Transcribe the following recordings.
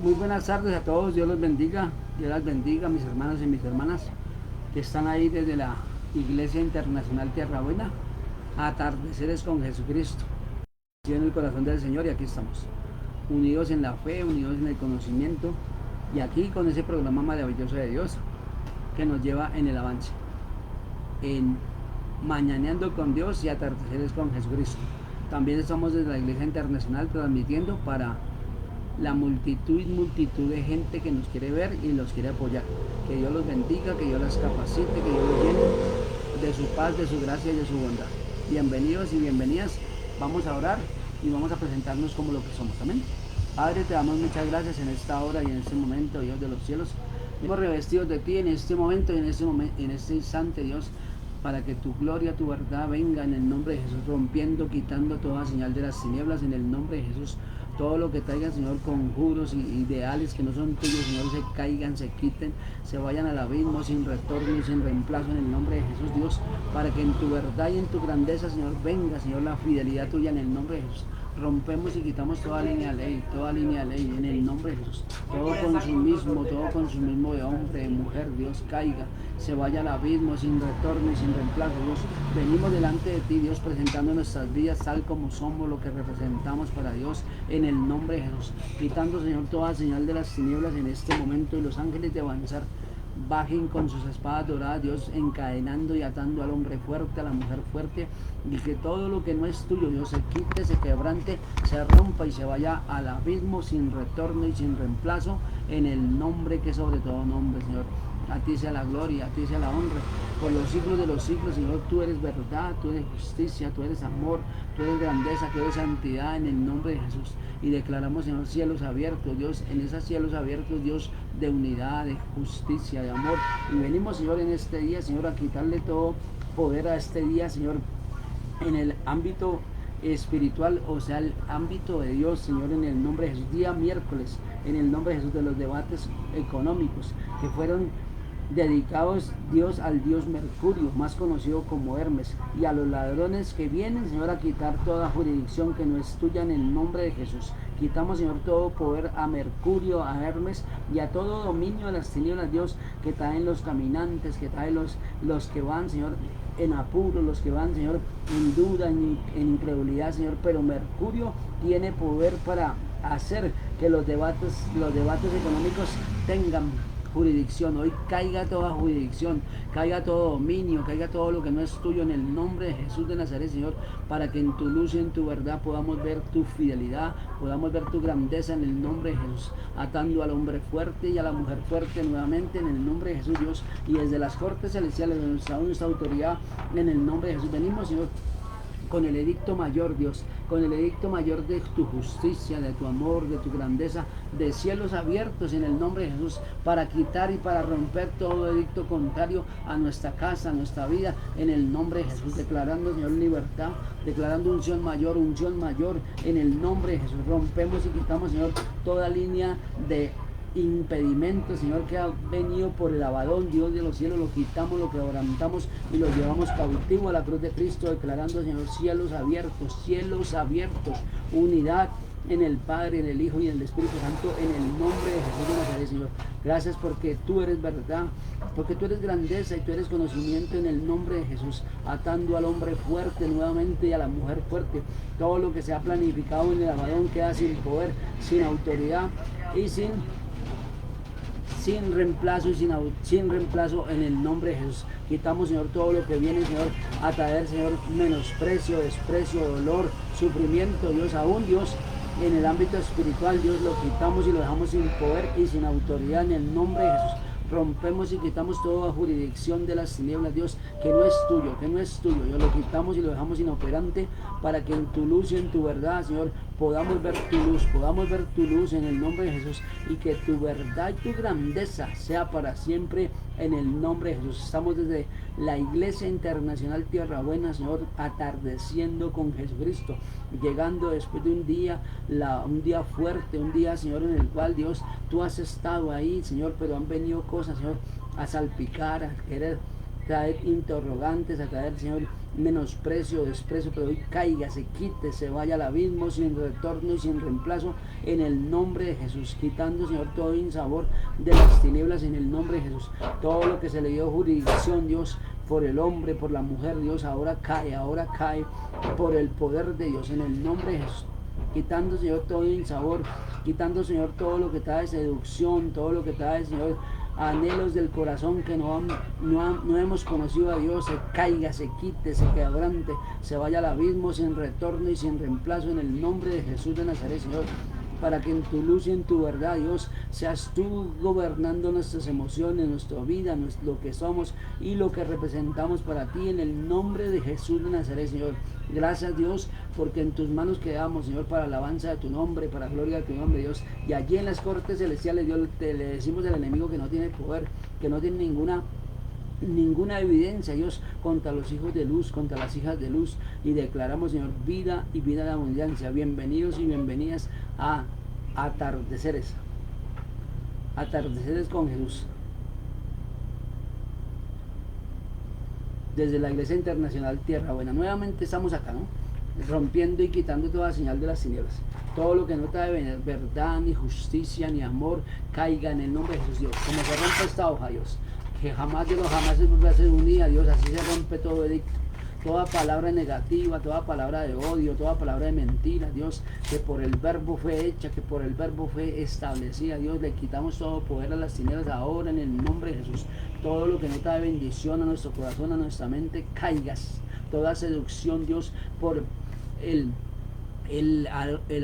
Muy buenas tardes a todos, Dios los bendiga, Dios las bendiga, mis hermanos y mis hermanas que están ahí desde la Iglesia Internacional Tierra Buena, Atardeceres con Jesucristo, en el corazón del Señor, y aquí estamos, unidos en la fe, unidos en el conocimiento, y aquí con ese programa maravilloso de Dios que nos lleva en el avance, en Mañaneando con Dios y Atardeceres con Jesucristo. También estamos desde la Iglesia Internacional transmitiendo para la multitud de gente que nos quiere ver y los quiere apoyar. Que Dios los bendiga, que Dios las capacite, que Dios los llene de su paz, de su gracia y de su bondad. Bienvenidos y bienvenidas. Vamos a orar y vamos a presentarnos como lo que somos. Amén. Padre, te damos muchas gracias en esta hora y en este momento, Dios de los cielos. Hemos revestidos de ti en este momento y en este instante, Dios, para que tu gloria, tu verdad venga en el nombre de Jesús, rompiendo, quitando toda señal de las tinieblas en el nombre de Jesús. Todo lo que traiga, Señor, conjuros y ideales que no son tuyos, Señor, se caigan, se quiten, se vayan al abismo sin retorno y sin reemplazo en el nombre de Jesús, Dios, para que en tu verdad y en tu grandeza, Señor, venga, Señor, la fidelidad tuya en el nombre de Jesús. Rompemos y quitamos toda línea de ley en el nombre de Jesús. Todo consumismo de hombre, de mujer, Dios, caiga, se vaya al abismo sin retorno y sin reemplazo, Dios. Venimos delante de ti, Dios, presentando nuestras vidas tal como somos, lo que representamos para Dios, en el nombre de Jesús. Quitando, Señor, toda señal de las tinieblas en este momento, y los ángeles de avanzar bajen con sus espadas doradas, Dios, encadenando y atando al hombre fuerte, a la mujer fuerte, y que todo lo que no es tuyo, Dios, se quite, se quebrante, se rompa y se vaya al abismo sin retorno y sin reemplazo, en el nombre que sobre todo nombre, Señor. A ti sea la gloria, a ti sea la honra, por los siglos de los siglos, Señor. Tú eres verdad, tú eres justicia, tú eres amor, tú eres grandeza, tú eres santidad, en el nombre de Jesús. Y declaramos, Señor, cielos abiertos, Dios, en esos cielos abiertos, Dios, de unidad, de justicia, de amor. Y venimos, Señor, en este día, Señor, a quitarle todo poder a este día, Señor, en el ámbito espiritual, o sea, el ámbito de Dios, Señor, en el nombre de Jesús. Día miércoles, en el nombre de Jesús, de los debates económicos que fueron dedicados, Dios, al dios Mercurio, más conocido como Hermes, y a los ladrones que vienen, Señor, a quitar toda jurisdicción que no es tuya, en el nombre de Jesús. Quitamos, Señor, todo poder a Mercurio, a Hermes y a todo dominio de las tinieblas, Dios, que traen los caminantes, que traen los que van, Señor, en apuro, los que van, Señor, en duda, en incredulidad, Señor. Pero Mercurio tiene poder para hacer que los debates económicos tengan jurisdicción. Hoy caiga toda jurisdicción, caiga todo dominio, caiga todo lo que no es tuyo, en el nombre de Jesús de Nazaret, Señor, para que en tu luz y en tu verdad podamos ver tu fidelidad, podamos ver tu grandeza, en el nombre de Jesús, atando al hombre fuerte y a la mujer fuerte nuevamente, en el nombre de Jesús, Dios, y desde las cortes celestiales de nuestra autoridad, en el nombre de Jesús. Venimos, Señor, con el edicto mayor, Dios, con el edicto mayor de tu justicia, de tu amor, de tu grandeza, de cielos abiertos, en el nombre de Jesús, para quitar y para romper todo edicto contrario a nuestra casa, a nuestra vida, en el nombre de Jesús, declarando, Señor, libertad, declarando unción mayor, en el nombre de Jesús. Rompemos y quitamos, Señor, toda línea de impedimento, Señor, que ha venido por el Abadón, Dios de los cielos. Lo quitamos, lo quebrantamos y lo llevamos cautivo a la cruz de Cristo, declarando, Señor, cielos abiertos, unidad en el Padre, en el Hijo y en el Espíritu Santo, en el nombre de Jesús de Nazaret, Señor. Gracias porque tú eres verdad, porque tú eres grandeza y tú eres conocimiento, en el nombre de Jesús, atando al hombre fuerte nuevamente y a la mujer fuerte. Todo lo que se ha planificado en el Abadón queda sin poder, sin autoridad y sin reemplazo y sin reemplazo, en el nombre de Jesús. Quitamos, Señor, todo lo que viene, Señor, a traer, Señor, menosprecio, desprecio, dolor, sufrimiento, Dios, aún, Dios, en el ámbito espiritual, Dios, lo quitamos y lo dejamos sin poder y sin autoridad, en el nombre de Jesús. Rompemos y quitamos toda jurisdicción de las tinieblas, Dios, que no es tuyo, Dios, lo quitamos y lo dejamos inoperante, para que en tu luz y en tu verdad, Señor, podamos ver tu luz en el nombre de Jesús, y que tu verdad y tu grandeza sea para siempre, en el nombre de Jesús. Estamos desde la Iglesia Internacional Tierra Buena, Señor, atardeciendo con Jesucristo, llegando después de un día fuerte, un día, Señor, en el cual, Dios, tú has estado ahí, Señor, pero han venido cosas, Señor, a salpicar, a querer traer interrogantes, a traer, Señor, menosprecio, desprecio, pero hoy caiga, se quite, se vaya al abismo sin retorno y sin reemplazo en el nombre de Jesús, quitando, Señor, todo insabor de las tinieblas en el nombre de Jesús. Todo lo que se le dio jurisdicción, Dios, por el hombre, por la mujer, Dios, ahora cae por el poder de Dios en el nombre de Jesús. Quitando, Señor, todo insabor, quitando, Señor, todo lo que trae seducción, todo lo que trae, Señor, anhelos del corazón que no hemos conocido a Dios, se caiga, se quite, se quebrante, se vaya al abismo sin retorno y sin reemplazo en el nombre de Jesús de Nazaret, Señor, para que en tu luz y en tu verdad, Dios, seas tú gobernando nuestras emociones, nuestra vida, lo que somos y lo que representamos para ti, en el nombre de Jesús de Nazaret, Señor. Gracias, Dios, porque en tus manos quedamos, Señor, para alabanza de tu nombre, para gloria de tu nombre, Dios. Y allí en las cortes celestiales, Dios, le decimos al enemigo que no tiene poder, que no tiene ninguna evidencia, Dios, contra los hijos de luz, contra las hijas de luz, y declaramos, Señor, vida y vida de abundancia. Bienvenidos y bienvenidas a atardeceres con Jesús, desde la Iglesia Internacional Tierra Buena. Nuevamente estamos acá, ¿no? Rompiendo y quitando toda señal de las tinieblas. Todo lo que no trae verdad, ni justicia, ni amor, caiga en el nombre de Jesús, Dios. Como se rompe esta hoja, Dios, que jamás de los jamás se vuelve a ser unida, Dios. Así se rompe todo edicto, toda palabra negativa, toda palabra de odio, toda palabra de mentira, Dios, que por el verbo fue hecha, que por el verbo fue establecida, Dios. Le quitamos todo poder a las tinieblas ahora en el nombre de Jesús. Todo lo que no trae bendición a nuestro corazón, a nuestra mente, caigas. Toda seducción, Dios, por el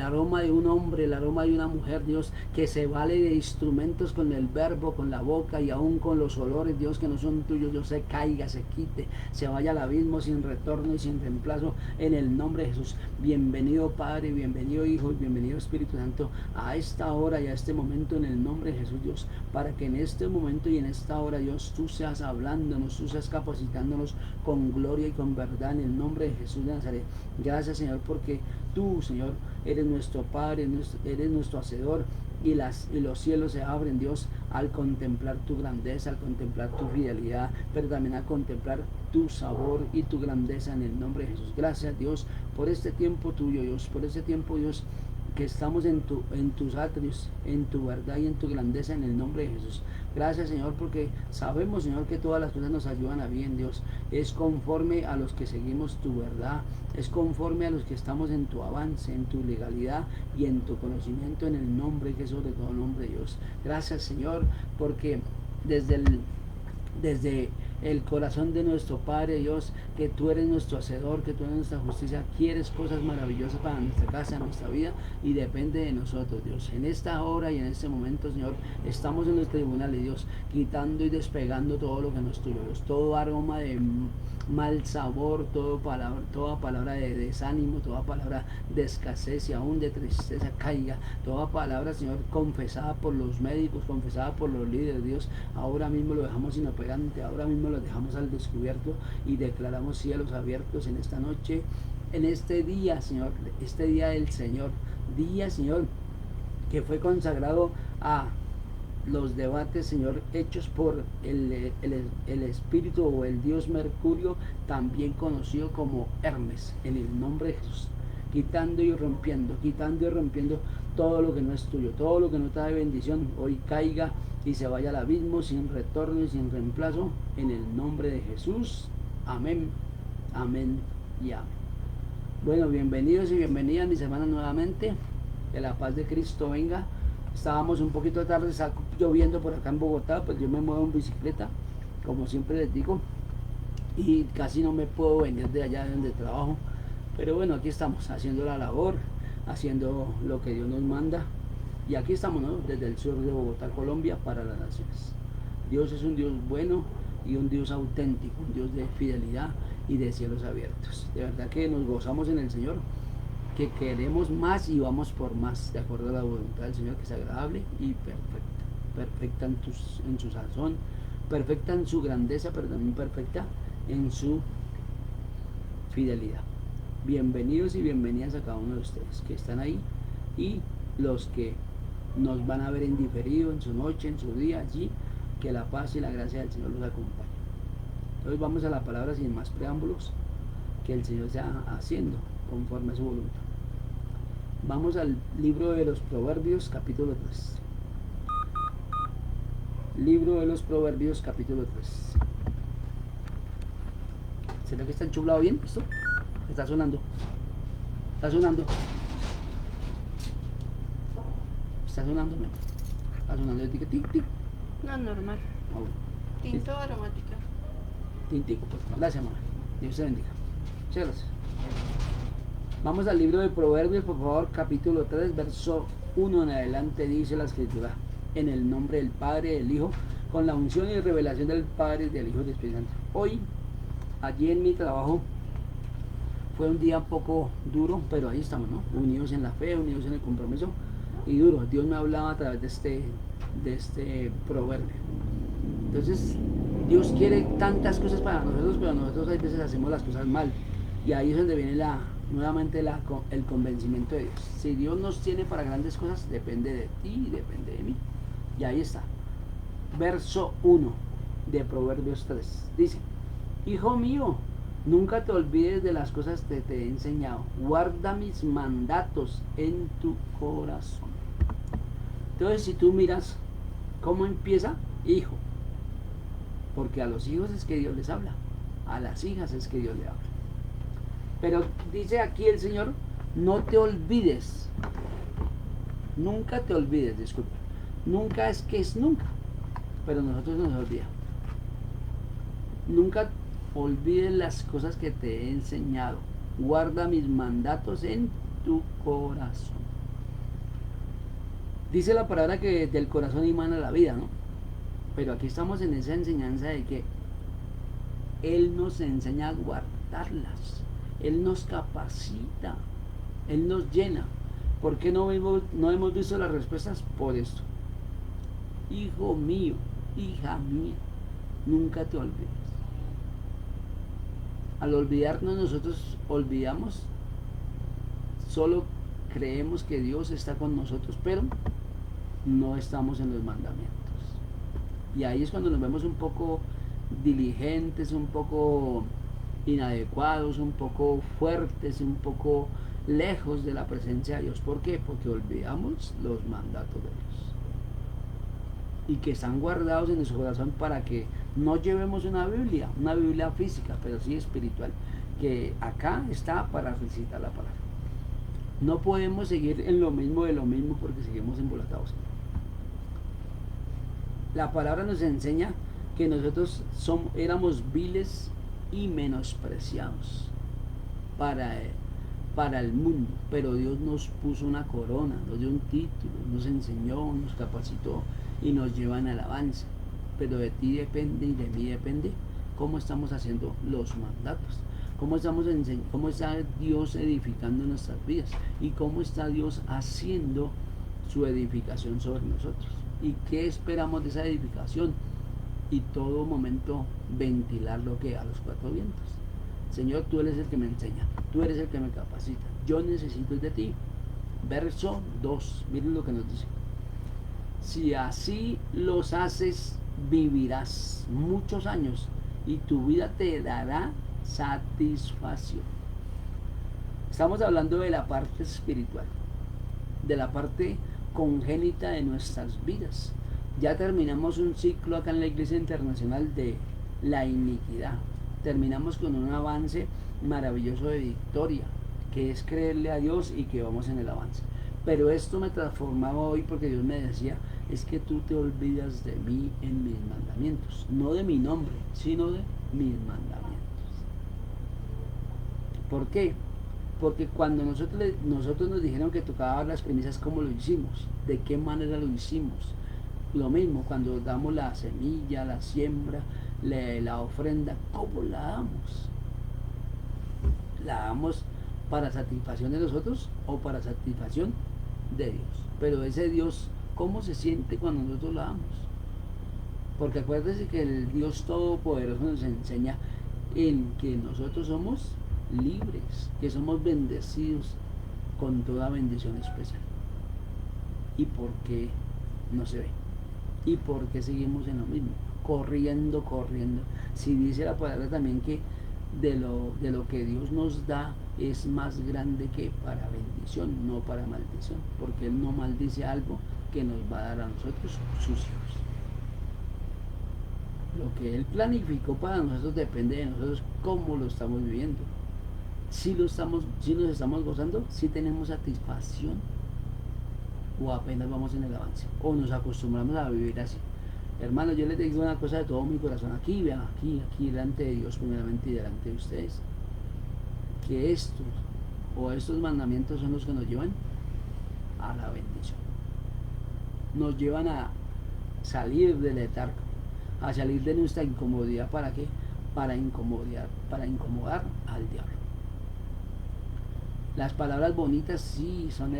aroma de un hombre, el aroma de una mujer, Dios, que se vale de instrumentos con el verbo, con la boca y aún con los olores, Dios, que no son tuyos, Dios, se caiga, se quite, se vaya al abismo sin retorno y sin reemplazo en el nombre de Jesús. Bienvenido Padre, bienvenido Hijo y bienvenido Espíritu Santo a esta hora y a este momento en el nombre de Jesús, Dios, para que en este momento y en esta hora, Dios, tú seas hablándonos, tú seas capacitándonos con gloria y con verdad en el nombre de Jesús de Nazaret. Gracias, Señor, porque tú, Señor, eres nuestro Padre, eres nuestro Hacedor, y los cielos se abren, Dios, al contemplar tu grandeza, al contemplar tu fidelidad, pero también al contemplar tu sabor y tu grandeza en el nombre de Jesús. Gracias, Dios, por este tiempo tuyo, Dios, por este tiempo, Dios, que estamos en tus atrios, en tu verdad y en tu grandeza en el nombre de Jesús. Gracias, Señor, porque sabemos, Señor, que todas las cosas nos ayudan a bien, Dios. Es conforme a los que seguimos tu verdad, es conforme a los que estamos en tu avance, en tu legalidad y en tu conocimiento en el nombre que es sobre todo nombre, Dios. Gracias, Señor, porque desde el corazón de nuestro Padre, Dios, que tú eres nuestro Hacedor, que tú eres nuestra justicia, quieres cosas maravillosas para nuestra casa, nuestra vida, y depende de nosotros, Dios. En esta hora y en este momento, Señor, estamos en los tribunales, Dios, quitando y despegando todo lo que no es tuyo, Dios, todo aroma de mal sabor, toda palabra de desánimo, toda palabra de escasez y aún de tristeza, caiga, toda palabra, Señor, confesada por los médicos, confesada por los líderes, Dios, ahora mismo lo dejamos inoperante, ahora mismo lo dejamos al descubierto y declaramos cielos abiertos en esta noche, en este día, Señor, este día del Señor, Señor, que fue consagrado a los debates, Señor, hechos por el espíritu o el dios Mercurio, también conocido como Hermes, en el nombre de Jesús, quitando y rompiendo todo lo que no es tuyo, todo lo que no trae bendición, hoy caiga y se vaya al abismo sin retorno y sin reemplazo, en el nombre de Jesús. Amén, amén y amén. Bueno, bienvenidos y bienvenidas mis hermanas nuevamente, que la paz de Cristo venga. Estábamos un poquito tarde, está lloviendo por acá en Bogotá, pues yo me muevo en bicicleta, como siempre les digo, y casi no me puedo venir de allá donde trabajo, pero bueno, aquí estamos haciendo la labor, haciendo lo que Dios nos manda, y aquí estamos, ¿no? Desde el sur de Bogotá, Colombia, para las naciones. Dios es un Dios bueno y un Dios auténtico, un Dios de fidelidad y de cielos abiertos. De verdad que nos gozamos en el Señor, que queremos más y vamos por más, de acuerdo a la voluntad del Señor, que es agradable y perfecta en su sazón, perfecta en su grandeza, pero también perfecta en su fidelidad. Bienvenidos y bienvenidas a cada uno de ustedes que están ahí y los que nos van a ver en diferido, en su noche, en su día, allí, que la paz y la gracia del Señor los acompañe. Entonces vamos a la palabra sin más preámbulos. que el Señor sea haciendo conforme a su voluntad. Vamos al libro de los Proverbios, capítulo 3. Libro de los Proverbios, capítulo 3. ¿Será que está enchulado bien esto? Está sonando. Está sonando. Está sonando, ¿no? Está sonando de tic, tic, tic. No, normal. Ah, bueno. Tinto aromática. Tintico, pues. Gracias, mamá. Dios te bendiga. Muchas gracias. Vamos al libro de Proverbios, por favor, capítulo 3, verso 1 en adelante, dice la escritura: en el nombre del Padre, del Hijo, con la unción y revelación del Padre, del Hijo y del Espíritu Santo. Hoy, allí en mi trabajo, fue un día un poco duro, pero ahí estamos, ¿no? Unidos en la fe, unidos en el compromiso, y duro. Dios me hablaba a través de este proverbio. Entonces, Dios quiere tantas cosas para nosotros, pero nosotros a veces hacemos las cosas mal. Y ahí es donde viene nuevamente el convencimiento de Dios. Si Dios nos tiene para grandes cosas, depende de ti y depende de mí. Y ahí está. Verso 1 de Proverbios 3. Dice: hijo mío, nunca te olvides de las cosas que te he enseñado. Guarda mis mandatos en tu corazón. Entonces, si tú miras cómo empieza, hijo. Porque a los hijos es que Dios les habla. A las hijas es que Dios le habla. Pero dice aquí el Señor: no te olvides. Nunca te olvides, disculpa. Nunca es que es nunca. Pero nosotros nos olvidamos. Nunca olvides las cosas que te he enseñado. Guarda mis mandatos en tu corazón. Dice la palabra que del corazón emana la vida, ¿no? Pero aquí estamos en esa enseñanza de que Él nos enseña a guardarlas. Él nos capacita. Él nos llena. ¿Por qué no hemos visto las respuestas? Por esto. Hijo mío, hija mía, nunca te olvides. Al olvidarnos, nosotros olvidamos. Solo creemos que Dios está con nosotros, pero no estamos en los mandamientos. Y ahí es cuando nos vemos un poco diligentes, un poco inadecuados, un poco fuertes, un poco lejos de la presencia de Dios. ¿Por qué? Porque olvidamos los mandatos de Dios. Y que están guardados en nuestro corazón para que no llevemos una Biblia física, pero sí espiritual, que acá está para recitar la palabra. No podemos seguir en lo mismo de lo mismo porque seguimos embolatados. La palabra nos enseña que nosotros éramos viles y menospreciados para el mundo, pero Dios nos puso una corona, nos dio un título, nos enseñó, nos capacitó y nos lleva en alabanza. Pero de ti depende y de mí depende cómo estamos haciendo los mandatos, cómo está Dios edificando nuestras vidas y cómo está Dios haciendo su edificación sobre nosotros y qué esperamos de esa edificación, y todo momento ventilar lo que a los cuatro vientos. Señor, tú eres el que me enseña, tú eres el que me capacita, yo necesito de ti. Verso 2, miren lo que nos dice: si así los haces, vivirás muchos años y tu vida te dará satisfacción. Estamos hablando de la parte espiritual, de la parte congénita de nuestras vidas. Ya terminamos un ciclo acá en la Iglesia Internacional de la iniquidad. Terminamos con un avance maravilloso de victoria, que es creerle a Dios y que vamos en el avance. Pero esto me transformaba hoy porque Dios me decía: es que tú te olvidas de mí en mis mandamientos, no de mi nombre, sino de mis mandamientos. ¿Por qué? Porque cuando nosotros nos dijeron que tocaba las premisas, ¿cómo lo hicimos? ¿De qué manera lo hicimos? Lo mismo cuando damos la semilla, la siembra, la ofrenda, ¿cómo la damos? ¿La damos para satisfacción de nosotros o para satisfacción de Dios? Pero ese Dios, ¿cómo se siente cuando nosotros la damos? Porque acuérdense que el Dios Todopoderoso nos enseña en que nosotros somos libres, que somos bendecidos con toda bendición especial. ¿Y por qué no se ve? ¿Y por qué seguimos en lo mismo? Corriendo. Si dice la palabra también que de lo que Dios nos da es más grande que para bendición, no para maldición, porque Él no maldice algo que nos va a dar a nosotros, sus hijos. Lo que Él planificó para nosotros depende de nosotros cómo lo estamos viviendo. Si nos estamos gozando, si tenemos satisfacción, o apenas vamos en el avance, o nos acostumbramos a vivir así. Hermano, yo les digo una cosa de todo mi corazón, aquí, vean, aquí delante de Dios primeramente y delante de ustedes, que estos mandamientos son los que nos llevan a la bendición. Nos llevan a salir del letargo, a salir de nuestra incomodidad. ¿Para qué? Para incomodar al diablo. Las palabras bonitas sí son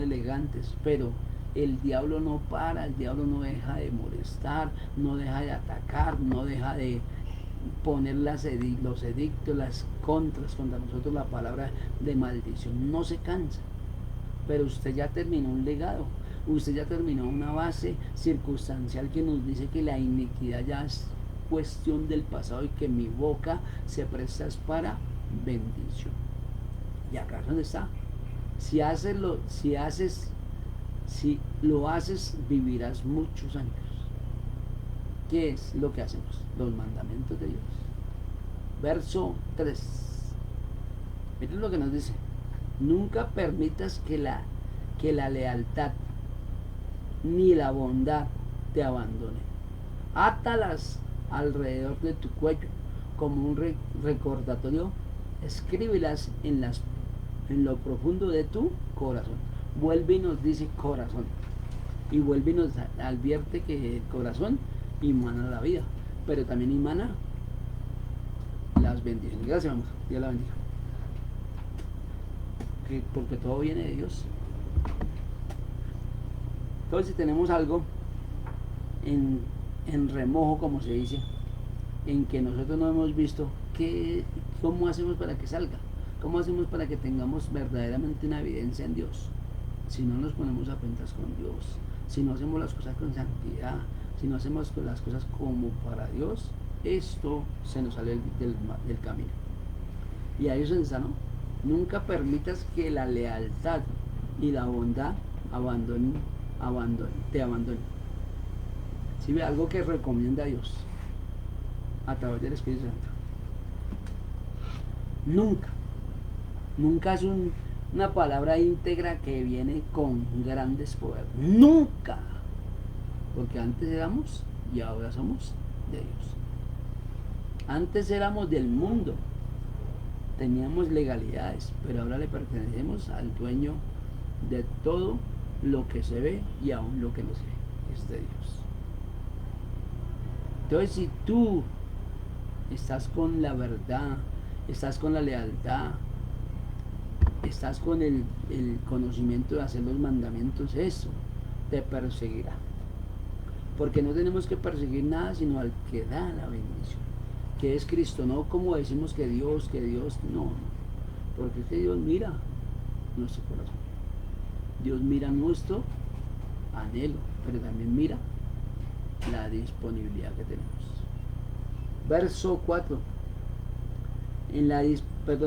elegantes, pero el diablo no para, el diablo no deja de molestar, no deja de atacar, no deja de poner los edictos, las contras contra nosotros, la palabra de maldición, no se cansa. Pero usted ya terminó un legado, usted ya terminó una base circunstancial que nos dice que la iniquidad ya es cuestión del pasado y que mi boca se presta para bendición. Y acá es donde está. Si lo haces, vivirás muchos años. ¿Qué es lo que hacemos? Los mandamientos de Dios. Verso 3. Miren lo que nos dice. Nunca permitas que la lealtad ni la bondad te abandone. Átalas alrededor de tu cuello como un recordatorio. Escríbelas en lo profundo de tu corazón. Vuelve y nos dice corazón. Y vuelve y nos advierte que el corazón emana la vida, pero también emana las bendiciones. Gracias, vamos. Dios la bendiga. Porque todo viene de Dios. Entonces, si tenemos algo en remojo, como se dice, en que nosotros no hemos visto, ¿cómo hacemos para que salga? ¿Cómo hacemos para que tengamos verdaderamente una evidencia en Dios? Si no nos ponemos a cuentas con Dios, si no hacemos las cosas con santidad, si no hacemos las cosas como para Dios, esto se nos sale del camino. Y ahí se está, ¿no? Nunca permitas que la lealtad y la bondad te abandonen. Si ve algo que recomienda a Dios a través del Espíritu Santo. Nunca es una palabra íntegra que viene con grandes poderes. Nunca. Porque antes éramos y ahora somos de Dios. Antes éramos del mundo. Teníamos legalidades, pero ahora le pertenecemos al dueño de todo lo que se ve y aún lo que no se ve. Es de Dios. Entonces, si tú estás con la verdad, estás con la lealtad, estás con el conocimiento de hacer los mandamientos, eso te perseguirá. Porque no tenemos que perseguir nada, sino al que da la bendición, que es Cristo. No como decimos que Dios, no. Porque es que Dios mira nuestro corazón. Dios mira nuestro anhelo, pero también mira la disponibilidad que tenemos. Verso 4.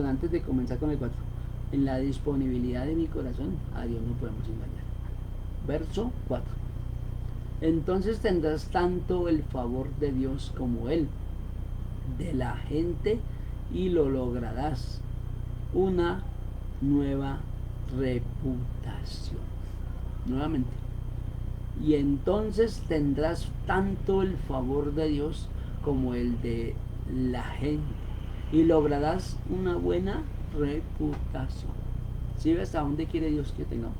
Antes de comenzar con el 4. En la disponibilidad de mi corazón, a Dios no podemos engañar. Verso 4. Entonces tendrás tanto el favor de Dios como Él, de la gente, y lo lograrás. Una nueva reputación. Nuevamente. Y entonces tendrás tanto el favor de Dios como el de la gente, y lograrás una buena reputación. ¿Sí ve hasta dónde quiere Dios que tengamos?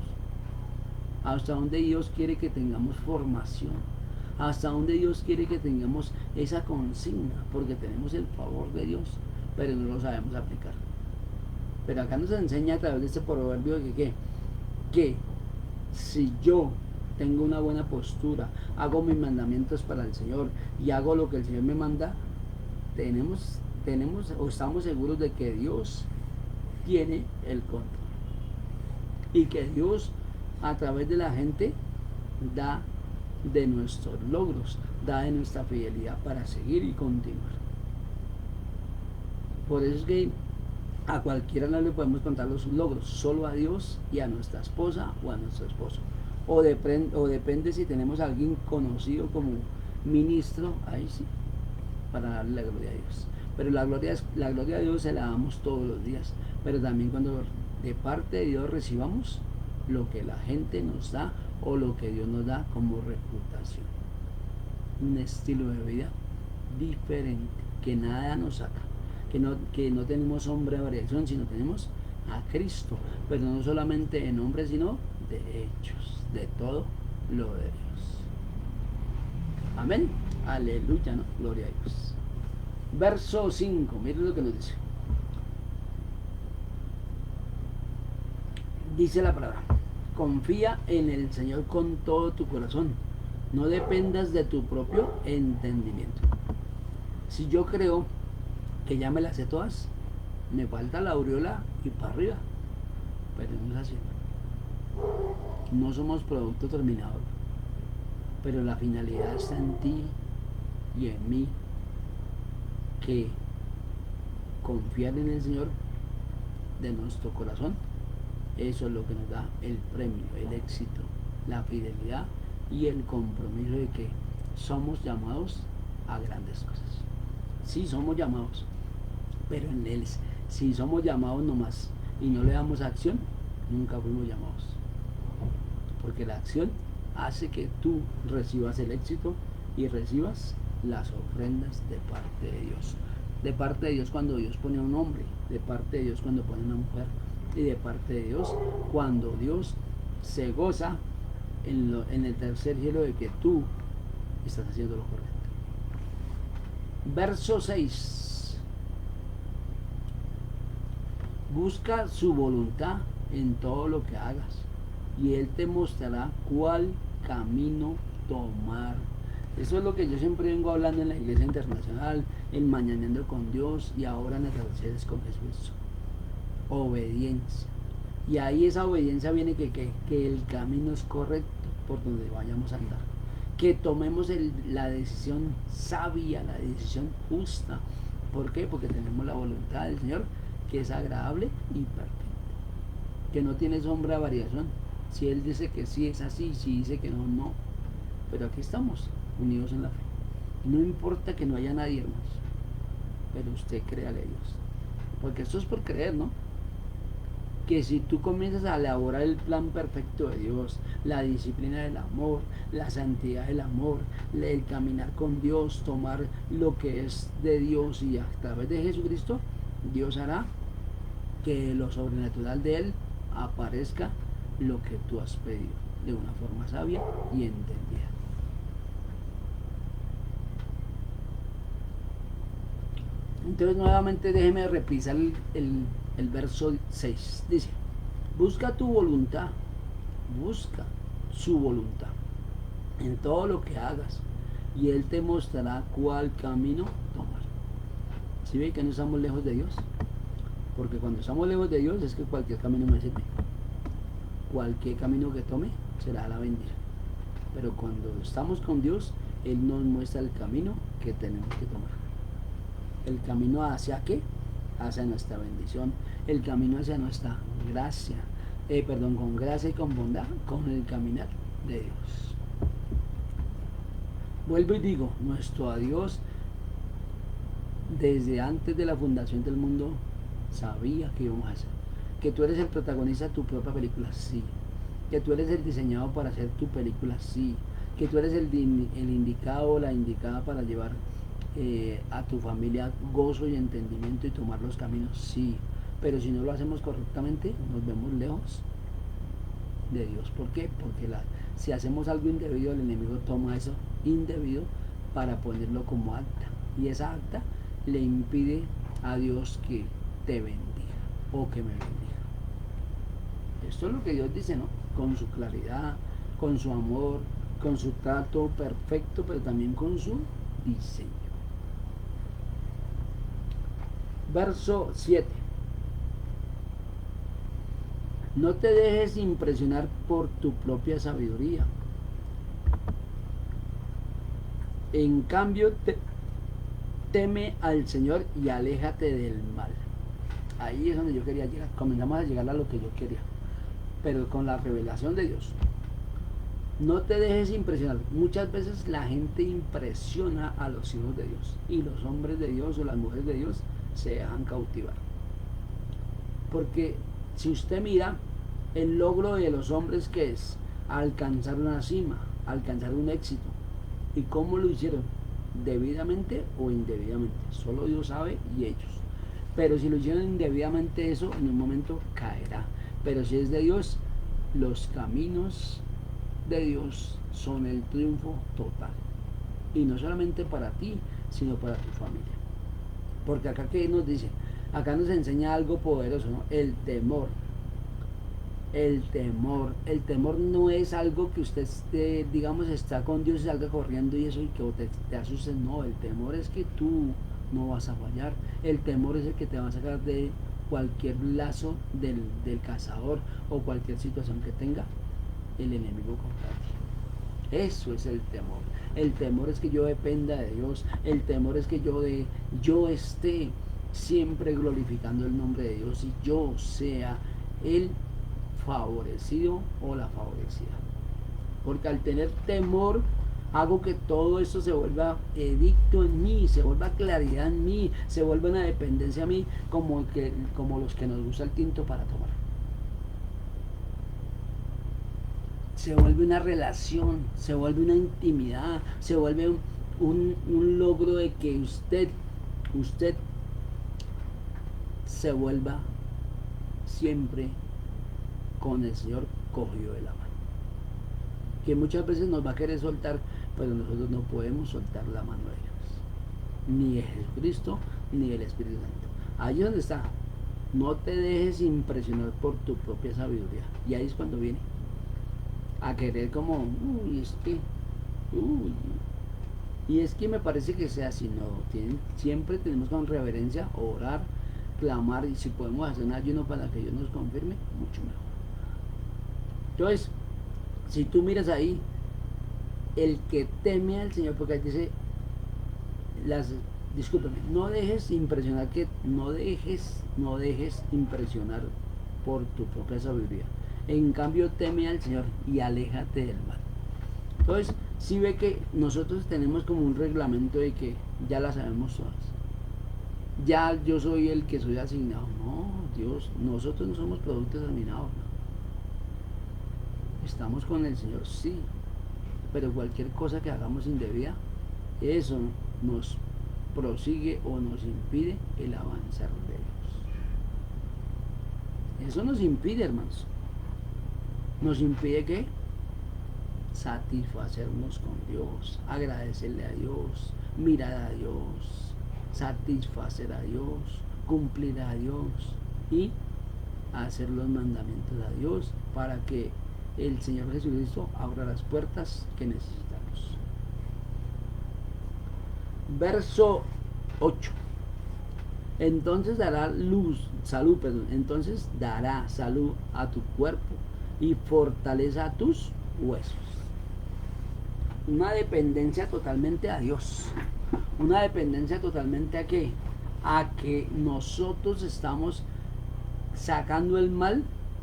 Hasta dónde Dios quiere que tengamos formación, hasta dónde Dios quiere que tengamos esa consigna, porque tenemos el favor de Dios, pero no lo sabemos aplicar. Pero acá nos enseña a través de este proverbio que si yo tengo una buena postura, hago mis mandamientos para el Señor y hago lo que el Señor me manda, estamos seguros de que Dios tiene el control y que Dios a través de la gente da de nuestros logros, da de nuestra fidelidad para seguir y continuar. Por eso es que a cualquiera no le podemos contar los logros, solo a Dios y a nuestra esposa o a nuestro esposo. O depende si tenemos a alguien conocido como ministro, ahí sí, para darle la gloria a Dios. Pero la gloria a Dios se la damos todos los días. Pero también cuando de parte de Dios recibamos lo que la gente nos da o lo que Dios nos da como reputación. Un estilo de vida diferente, que nada nos saca, que no tenemos sombra de variación, sino tenemos a Cristo, pero no solamente de nombre, sino de hechos, de todo lo de Dios. Amén, aleluya, ¿no? Gloria a Dios. Verso 5, miren lo que nos dice. Dice la palabra: confía en el Señor con todo tu corazón, no dependas de tu propio entendimiento. Si yo creo que ya me las sé todas, me falta la aureola y para arriba, pero no es así. No somos producto terminado, pero la finalidad está en ti y en mí, que confiar en el Señor de nuestro corazón, eso es lo que nos da el premio, el éxito, la fidelidad y el compromiso de que somos llamados a grandes cosas. Sí, somos llamados, pero en él, si somos llamados nomás y no le damos acción, nunca fuimos llamados. Porque la acción hace que tú recibas el éxito y recibas las ofrendas de parte de Dios. De parte de Dios cuando Dios pone a un hombre, de parte de Dios cuando pone a una mujer, y de parte de Dios cuando Dios se goza en el tercer cielo de que tú estás haciendo lo correcto. Verso 6. Busca su voluntad en todo lo que hagas, y Él te mostrará cuál camino tomar. Eso es lo que yo siempre vengo hablando en la Iglesia Internacional, en Mañaneando con Dios y ahora en Atardeceres con Jesús. Obediencia. Y ahí esa obediencia viene que el camino es correcto por donde vayamos a andar. Que tomemos la decisión sabia, la decisión justa. ¿Por qué? Porque tenemos la voluntad del Señor, que es agradable y perfecta, que no tiene sombra de variación. Si Él dice que sí, es así; si dice que no, no. Pero aquí estamos, unidos en la fe. No importa que no haya nadie, hermanos, pero usted créale a Dios, porque esto es por creer, ¿no? Que si tú comienzas a elaborar el plan perfecto de Dios, la disciplina del amor, la santidad del amor, el caminar con Dios, tomar lo que es de Dios y a través de Jesucristo, Dios hará que lo sobrenatural de Él aparezca lo que tú has pedido de una forma sabia y entendida. Entonces nuevamente déjeme repisar el verso 6. Dice: busca tu voluntad, busca su voluntad en todo lo que hagas, y Él te mostrará cuál camino tomar. ¿Sí ve que no estamos lejos de Dios? Porque cuando estamos lejos de Dios es que cualquier camino me sirve. Cualquier camino que tome será la bendición. Pero cuando estamos con Dios, Él nos muestra el camino que tenemos que tomar. ¿El camino hacia qué? Hacia nuestra bendición. El camino hacia nuestra gracia. Con gracia y con bondad, con el caminar de Dios. Vuelvo y digo, nuestro Dios, desde antes de la fundación del mundo, sabía que íbamos a hacer. Que tú eres el protagonista de tu propia película, sí. Que tú eres el diseñado para hacer tu película, sí. Que tú eres el indicado o la indicada para llevar a tu familia gozo y entendimiento y tomar los caminos, sí. Pero si no lo hacemos correctamente, nos vemos lejos de Dios. ¿Por qué? Porque si hacemos algo indebido, el enemigo toma eso indebido para ponerlo como acta, y esa acta le impide a Dios que te bendiga o que me bendiga. Esto es lo que Dios dice, ¿no? Con su claridad, con su amor, con su trato perfecto, pero también con su diseño. Verso 7. No te dejes impresionar por tu propia sabiduría. En cambio, Teme al Señor y aléjate del mal. Ahí es donde yo quería llegar. Comenzamos a llegar a lo que yo quería, pero con la revelación de Dios. No te dejes impresionar. Muchas veces la gente impresiona a los hijos de Dios, y los hombres de Dios o las mujeres de Dios se dejan cautivar. Porque si usted mira el logro de los hombres, que es alcanzar una cima, alcanzar un éxito, y cómo lo hicieron, debidamente o indebidamente, solo Dios sabe y ellos. Pero si lo hicieron indebidamente, eso en un momento caerá. Pero si es de Dios, los caminos de Dios son el triunfo total. Y no solamente para ti, sino para tu familia. Porque acá, ¿qué nos dice? Acá nos enseña algo poderoso, ¿no? El temor. El temor no es algo que usted digamos, está con Dios y salga corriendo y eso, y que te asustes. No, el temor es que tú no vas a fallar. El temor es el que te va a sacar de cualquier lazo del cazador, o cualquier situación que tenga el enemigo contra ti. Eso es el temor. El temor es que yo dependa de Dios. El temor es que yo esté siempre glorificando el nombre de Dios, y yo sea el favorecido o la favorecida. Porque al tener temor, hago que todo esto se vuelva edicto en mí, se vuelva claridad en mí, se vuelva una dependencia a mí, como los que nos gusta el tinto para tomar. Se vuelve una relación, se vuelve una intimidad, se vuelve un logro de que usted se vuelva siempre con el Señor cogido de la mano. Que muchas veces nos va a querer soltar, pero nosotros no podemos soltar la mano de Dios, ni de Jesucristo, ni del Espíritu Santo. Ahí es donde está. No te dejes impresionar por tu propia sabiduría. Y ahí es cuando viene a querer como, y es que me parece que sea así. No, siempre tenemos con reverencia orar, clamar, y si podemos hacer un ayuno para que Dios nos confirme, mucho mejor. Entonces, si tú miras ahí, el que teme al Señor, porque ahí dice, discúlpeme, no dejes impresionar por tu propia sabiduría. En cambio, teme al Señor y aléjate del mal. Entonces, si ve que nosotros tenemos como un reglamento de que ya la sabemos todas. Ya yo soy el que soy asignado. No, Dios, nosotros no somos productos asignados. No. Estamos con el Señor, sí, pero cualquier cosa que hagamos indebida, eso nos prosigue o nos impide el avanzar de Dios. Eso nos impide, hermanos. Nos impide que satisfacernos con Dios, agradecerle a Dios, mirar a Dios, satisfacer a Dios, cumplir a Dios y hacer los mandamientos a Dios, para que el Señor Jesucristo abra las puertas que necesitamos. Verso 8. Entonces dará entonces dará salud a tu cuerpo y fortaleza a tus huesos. Una dependencia totalmente a Dios. Una dependencia totalmente a qué? A que nosotros estamos sacando el mal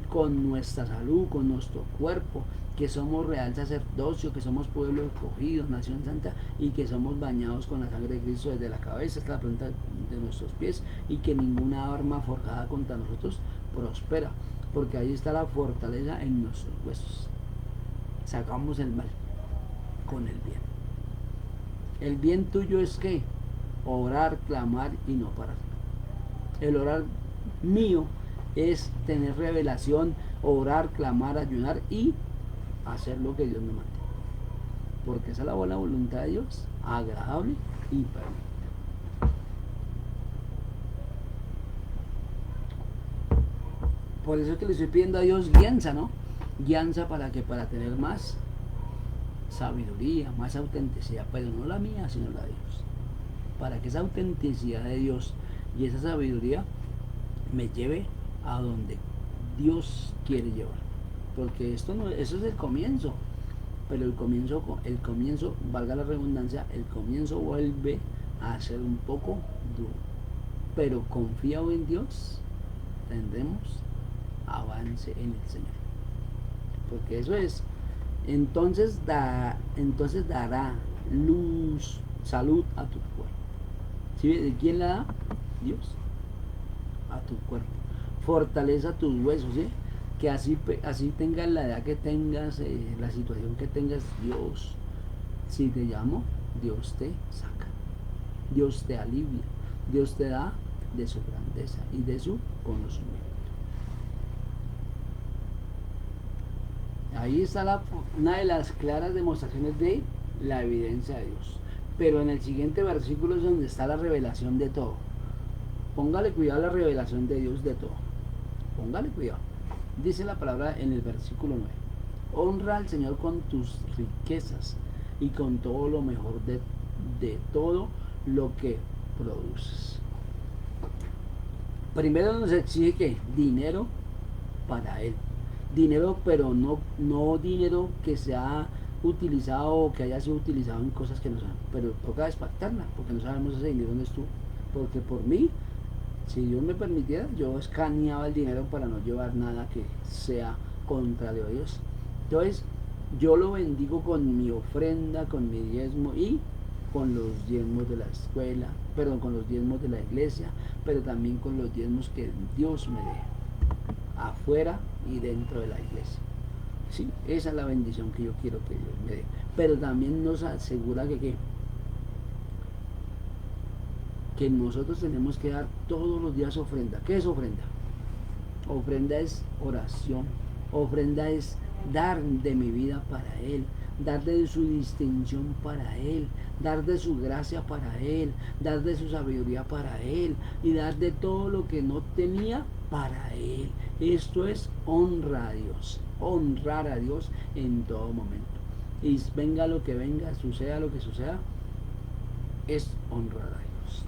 con nuestra salud, con nuestro cuerpo, que somos real sacerdocio, que somos pueblo escogido, nación santa, y que somos bañados con la sangre de Cristo desde la cabeza hasta la planta de nuestros pies, y que ninguna arma forjada contra nosotros prospera, porque ahí está la fortaleza en nuestros huesos. Sacamos el mal con el bien. El bien tuyo es que orar, clamar y no parar. El orar mío es tener revelación, orar, clamar, ayunar y hacer lo que Dios me mande, porque esa es la buena voluntad de Dios, agradable y perfecta. Por eso es que le estoy pidiendo a Dios guianza, ¿no? Guianza para tener más sabiduría, más autenticidad, pero no la mía, sino la de Dios, para que esa autenticidad de Dios y esa sabiduría me lleve a donde Dios quiere llevar. Porque eso es el comienzo, pero el comienzo, valga la redundancia, el comienzo vuelve a ser un poco duro. Pero confiado en Dios, tendremos avance en el Señor. Porque eso es. Entonces dará luz, salud a tu cuerpo. ¿Sí? ¿De quién la da? Dios. A tu cuerpo. Fortaleza tus huesos, ¿sí? Que así tengas la edad que tengas, la situación que tengas, Dios, si te llamo, Dios te saca, Dios te alivia, Dios te da de su grandeza y de su conocimiento. Ahí está una de las claras demostraciones de la evidencia de Dios. Pero en el siguiente versículo es donde está la revelación de todo. Póngale cuidado a la revelación de Dios de todo. Póngale cuidado. Dice la palabra en el versículo 9. Honra al Señor con tus riquezas y con todo lo mejor de todo lo que produces. Primero nos exige que dinero para Él. Dinero, pero no dinero que sea utilizado o que haya sido utilizado en cosas que no saben. Pero toca despactarla, porque no sabemos ese dinero dónde estuvo. Porque por mí, si Dios me permitiera, yo escaneaba el dinero para no llevar nada que sea contrario a Dios. Entonces, yo lo bendigo con mi ofrenda, con mi diezmo y con los diezmos de la escuela, perdón, con los diezmos de la iglesia, pero también con los diezmos que Dios me dé, afuera y dentro de la iglesia. Sí, esa es la bendición que yo quiero que Dios me dé. Pero también nos asegura que nosotros tenemos que dar todos los días ofrenda. ¿Qué es ofrenda? Ofrenda es oración. Ofrenda es dar de mi vida para Él, dar de su distinción para Él, dar de su gracia para Él, dar de su sabiduría para Él y dar de todo lo que no tenía para Él. Esto es honra a Dios, honrar a Dios en todo momento. Y venga lo que venga, suceda lo que suceda, es honrar a Dios.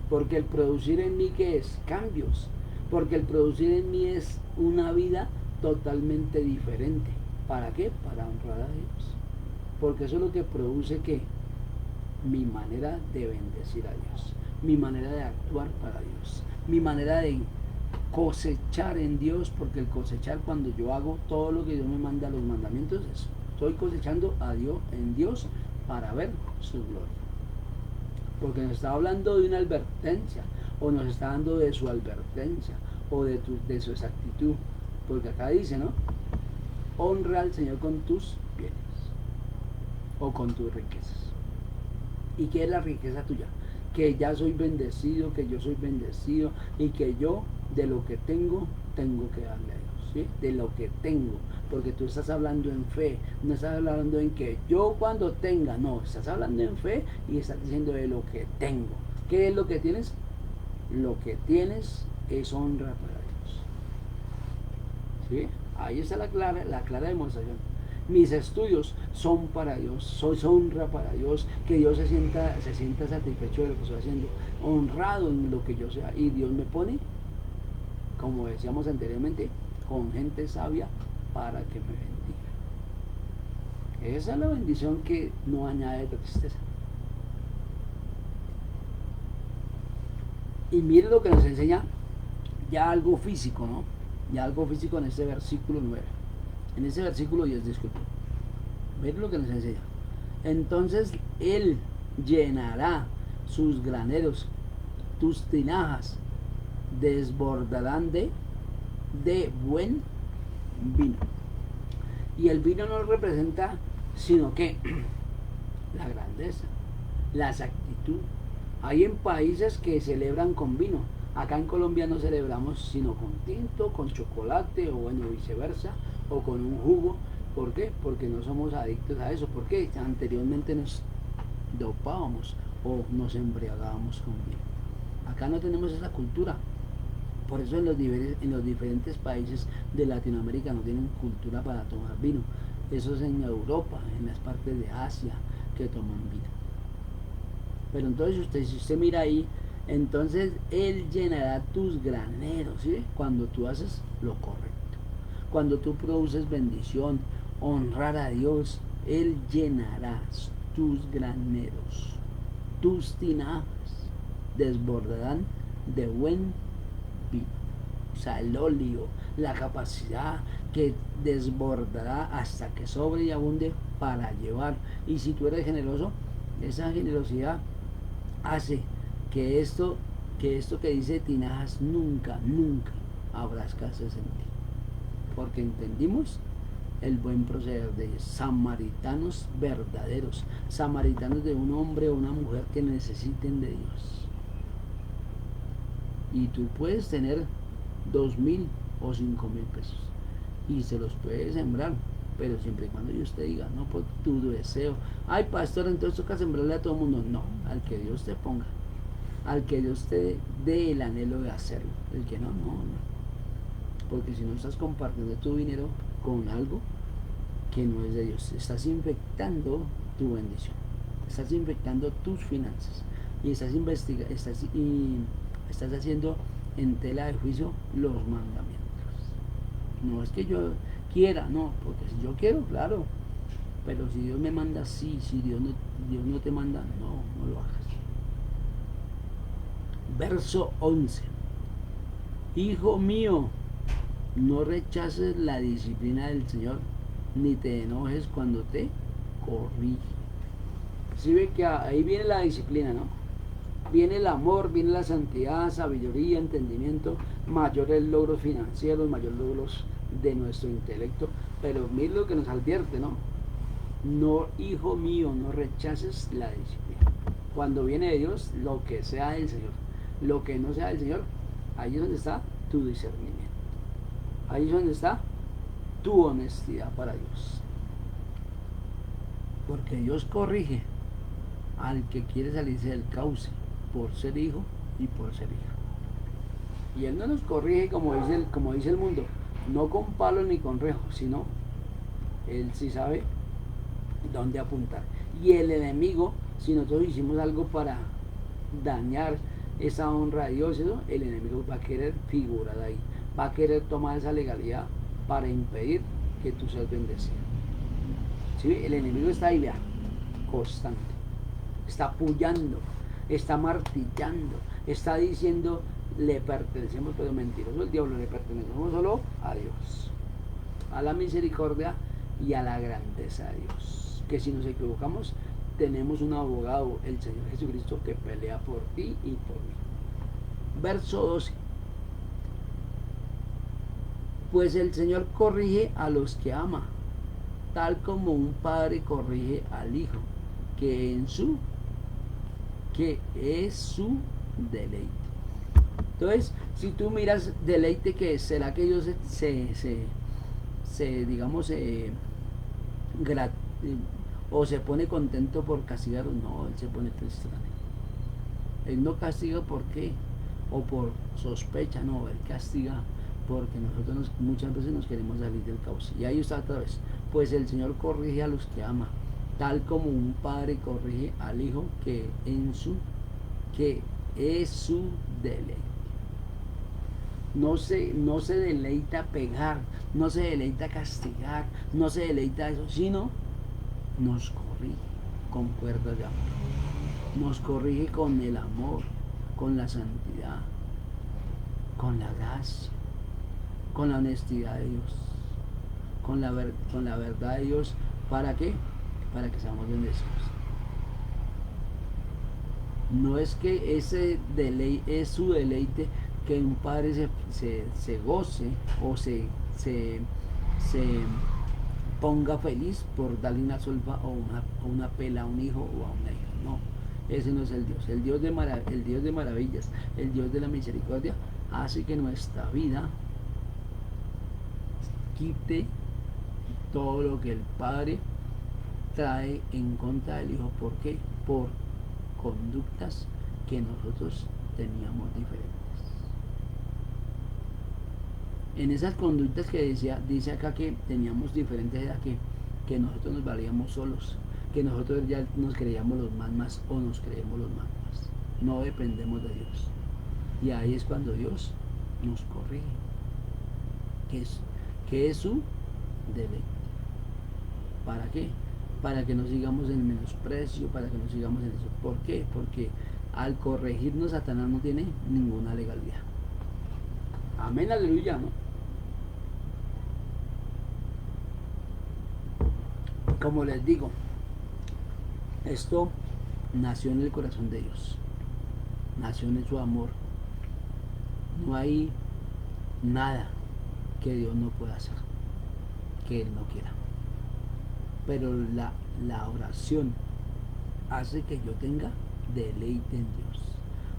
Porque el producir en mí, ¿qué es? Cambios. Porque el producir en mí es una vida totalmente diferente. ¿Para qué? Para honrar a Dios. Porque eso es lo que produce que mi manera de bendecir a Dios, mi manera de actuar para Dios, mi manera de cosechar en Dios, porque el cosechar, cuando yo hago todo lo que Dios me manda, los mandamientos, es, estoy cosechando a Dios en Dios para ver su gloria. Porque nos está hablando de una advertencia, o nos está dando de su advertencia, o de su exactitud. Porque acá dice, ¿no? Honra al Señor con tus bienes, o con tus riquezas. ¿Y qué es la riqueza tuya? Que ya soy bendecido, que yo soy bendecido, y que yo de lo que tengo que darle a Dios, ¿sí? De lo que tengo, porque tú estás hablando en fe, no estás hablando en que yo cuando tenga, no, estás hablando en fe y estás diciendo de lo que tengo. ¿Qué es lo que tienes? Lo que tienes es honra para Dios, ¿sí? Ahí está la clara demostración. Mis estudios son para Dios, soy honra para Dios, que Dios se sienta satisfecho de lo que estoy haciendo, honrado en lo que yo sea, y Dios me pone, como decíamos anteriormente, con gente sabia para que me bendiga. Esa es la bendición que no añade tristeza. Y mire lo que nos enseña ya algo físico, ¿no? Ya algo físico en este versículo 9. En ese versículo 10, disculpe. Mire lo que nos enseña. Entonces Él llenará sus graneros, tus tinajas desbordarán de buen vino. Y el vino no representa sino que la grandeza, la exactitud. Hay en países que celebran con vino. Acá en Colombia no celebramos sino con tinto, con chocolate, o bueno, viceversa, o con un jugo. ¿Por qué? Porque no somos adictos a eso. Porque anteriormente nos dopábamos o nos embriagábamos con vino. Acá no tenemos esa cultura. Por eso en los diferentes países de Latinoamérica no tienen cultura para tomar vino. Eso es en Europa, en las partes de Asia que toman vino. Pero entonces si usted mira ahí, entonces Él llenará tus graneros, ¿sí? Cuando tú haces lo correcto, cuando tú produces bendición, honrar a Dios, Él llenará tus graneros, tus tinajas desbordarán de buen vino. O sea, el óleo, la capacidad que desbordará hasta que sobre y abunde para llevar. Y si tú eres generoso, esa generosidad hace que esto que dice tinajas nunca, nunca habrá escasez en ti. Porque entendimos el buen proceder de samaritanos verdaderos, samaritanos de un hombre o una mujer que necesiten de Dios. Y tú puedes tener 2.000 o 5.000 pesos y se los puedes sembrar, pero siempre y cuando Dios te diga, no por tu deseo, ay pastor, entonces toca sembrarle a todo el mundo. No, al que Dios te ponga, al que Dios te dé el anhelo de hacerlo. El que no, porque si no estás compartiendo tu dinero con algo que no es de Dios, estás infectando tu bendición, estás infectando tus finanzas y estás haciendo en tela de juicio los mandamientos. No es que yo quiera, no, porque si yo quiero, claro, pero si Dios me manda, sí, si Dios no te manda, no lo hagas. Verso 11. Hijo mío, no rechaces la disciplina del Señor, ni te enojes cuando te corrige. Si ve que ahí viene la disciplina, ¿no? Viene el amor, viene la santidad, sabiduría, entendimiento, mayores logros financieros, mayores logros de nuestro intelecto. Pero mira lo que nos advierte, ¿no? No, hijo mío, no rechaces la disciplina. Cuando viene de Dios, lo que sea del Señor. Lo que no sea del Señor, ahí es donde está tu discernimiento. Ahí es donde está tu honestidad para Dios. Porque Dios corrige al que quiere salirse del cauce por ser hijo y por ser hija. Y Él no nos corrige como dice el mundo, no con palos ni con rejos, sino Él sí sabe dónde apuntar. Y el enemigo, si nosotros hicimos algo para dañar esa honra a Dios, el enemigo va a querer figurar ahí, va a querer tomar esa legalidad para impedir que tú seas bendecido. ¿Sí? El enemigo está ahí, vea, constante, está apoyando, está martillando, está diciendo le pertenecemos, pero mentiroso el diablo, le pertenecemos solo a Dios, a la misericordia y a la grandeza de Dios, que si nos equivocamos tenemos un abogado, el Señor Jesucristo, que pelea por ti y por mí. Verso 12. Pues el Señor corrige a los que ama, tal como un padre corrige al hijo, que es su deleite. Entonces, si tú miras deleite, ¿qué es? ¿Será que Dios o se pone contento por castigar? No, Él se pone triste también. Él no castiga por qué, o por sospecha, no, Él castiga porque nosotros muchas veces nos queremos salir del cauce. Y ahí está otra vez. Pues el Señor corrige a los que ama, tal como un padre corrige al hijo, que es su deleite. No se deleita pegar, no se deleita castigar, no se deleita eso, sino nos corrige con cuerdas de amor, nos corrige con el amor, con la santidad, con la gracia, con la honestidad de Dios, con la verdad de Dios. ¿Para qué? Para que seamos bendecidos. No es que ese deleite es su deleite, que un padre se goce o se ponga feliz por darle una solva o una pela a un hijo o a una hija. No, ese no es el Dios. El Dios de maravillas, el Dios de la misericordia, hace que nuestra vida quite todo lo que el Padre trae en contra del Hijo. ¿Por qué? Por conductas que nosotros teníamos diferentes. En esas conductas que dice acá que teníamos diferentes, era que nosotros nos valíamos solos, que nosotros ya nos creíamos los más o nos creemos los más. No dependemos de Dios. Y ahí es cuando Dios nos corrige, que es su deleite. ¿Para qué? Para que no sigamos en menosprecio, para que no sigamos en eso. ¿Por qué? Porque al corregirnos Satanás no tiene ninguna legalidad. Amén, aleluya, ¿no? Como les digo, esto nació en el corazón de Dios, nació en su amor. No hay nada que Dios no pueda hacer, que Él no quiera. Pero la oración hace que yo tenga deleite en Dios,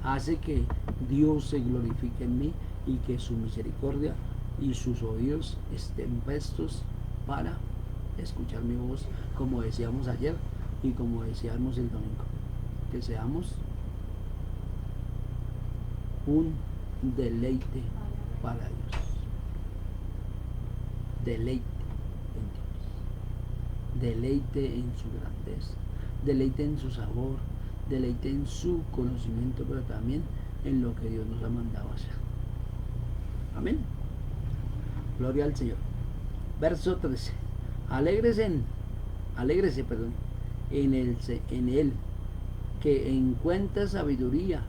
hace que Dios se glorifique en mí y que su misericordia y sus oídos estén prestos para escuchar mi voz, como decíamos ayer y como decíamos el domingo, que seamos un deleite para Dios, deleite en Dios, deleite en su grandeza, deleite en su sabor, deleite en su conocimiento, pero también en lo que Dios nos ha mandado a hacer. Amén. Gloria al Señor. Verso 13. Alégrese, en él que encuentra sabiduría,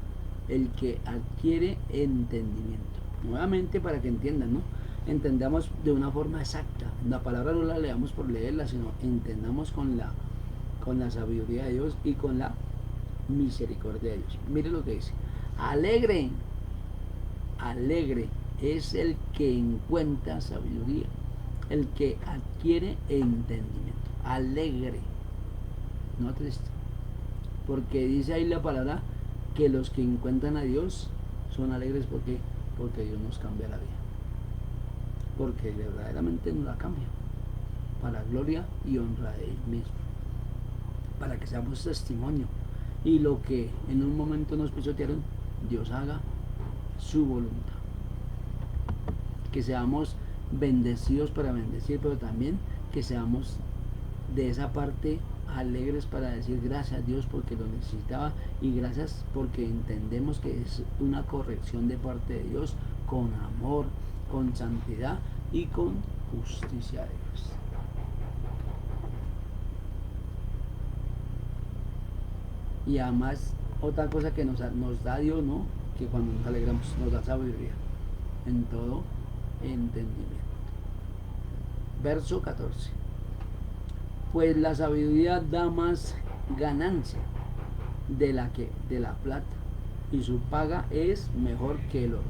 el que adquiere entendimiento. Nuevamente para que entiendan, ¿no? Entendamos de una forma exacta. La palabra no la leamos por leerla, sino entendamos con la sabiduría de Dios y con la misericordia de Dios. Mire lo que dice. Alegre es el que encuentra sabiduría, el que adquiere entendimiento. Alegre, no triste. Porque dice ahí la palabra que los que encuentran a Dios son alegres. Porque Dios nos cambia la vida. Porque verdaderamente nos la cambia. Para gloria y honra de Él mismo. Para que seamos testimonio. Y lo que en un momento nos pisotearon, Dios haga su voluntad. Que seamos bendecidos para bendecir, pero también que seamos de esa parte alegres para decir gracias a Dios porque lo necesitaba, y gracias porque entendemos que es una corrección de parte de Dios con amor, con santidad y con justicia de Dios. Y además otra cosa que nos da Dios, ¿no? Que cuando nos alegramos nos da sabiduría en todo entendimiento. Verso 14. Pues la sabiduría da más ganancia de la plata, y su paga es mejor que el oro.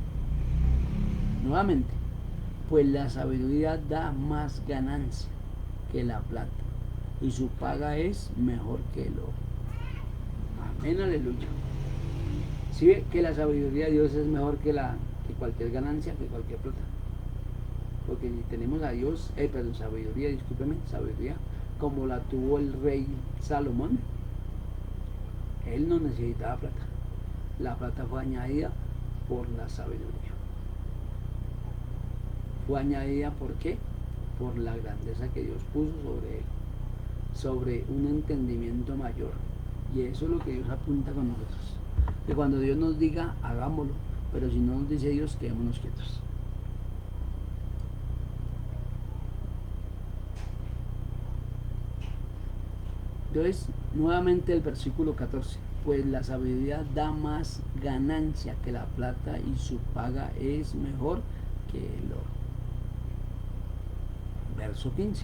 Nuevamente, pues la sabiduría da más ganancia que la plata, y su paga es mejor que el oro. Amén, aleluya. ¿Sí ve que la sabiduría de Dios es mejor que cualquier ganancia, que cualquier plata? Porque si tenemos a Dios, sabiduría, sabiduría, como la tuvo el rey Salomón, él no necesitaba plata. La plata fue añadida por la sabiduría. Fue añadida ¿por qué? Por la grandeza que Dios puso sobre él, sobre un entendimiento mayor. Y eso es lo que Dios apunta con nosotros. Que cuando Dios nos diga, hagámoslo, pero si no nos dice Dios, quedémonos quietos. Entonces, nuevamente el versículo 14. Pues la sabiduría da más ganancia que la plata, y su paga es mejor que el oro. Verso 15.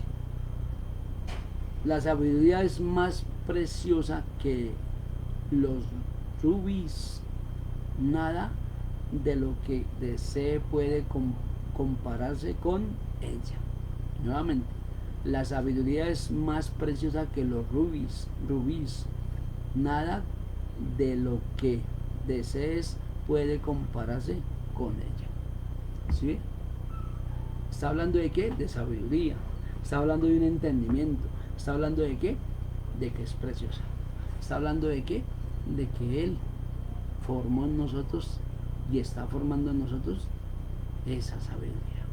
La sabiduría es más preciosa que los rubíes. Nada de lo que desee puede compararse con ella. Nuevamente, la sabiduría es más preciosa que los rubíes. Nada de lo que desees puede compararse con ella. ¿Sí? ¿Está hablando de qué? De sabiduría. Está hablando de un entendimiento. ¿Está hablando de qué? De que es preciosa. ¿Está hablando de qué? De que Él formó en nosotros y está formando en nosotros esa sabiduría.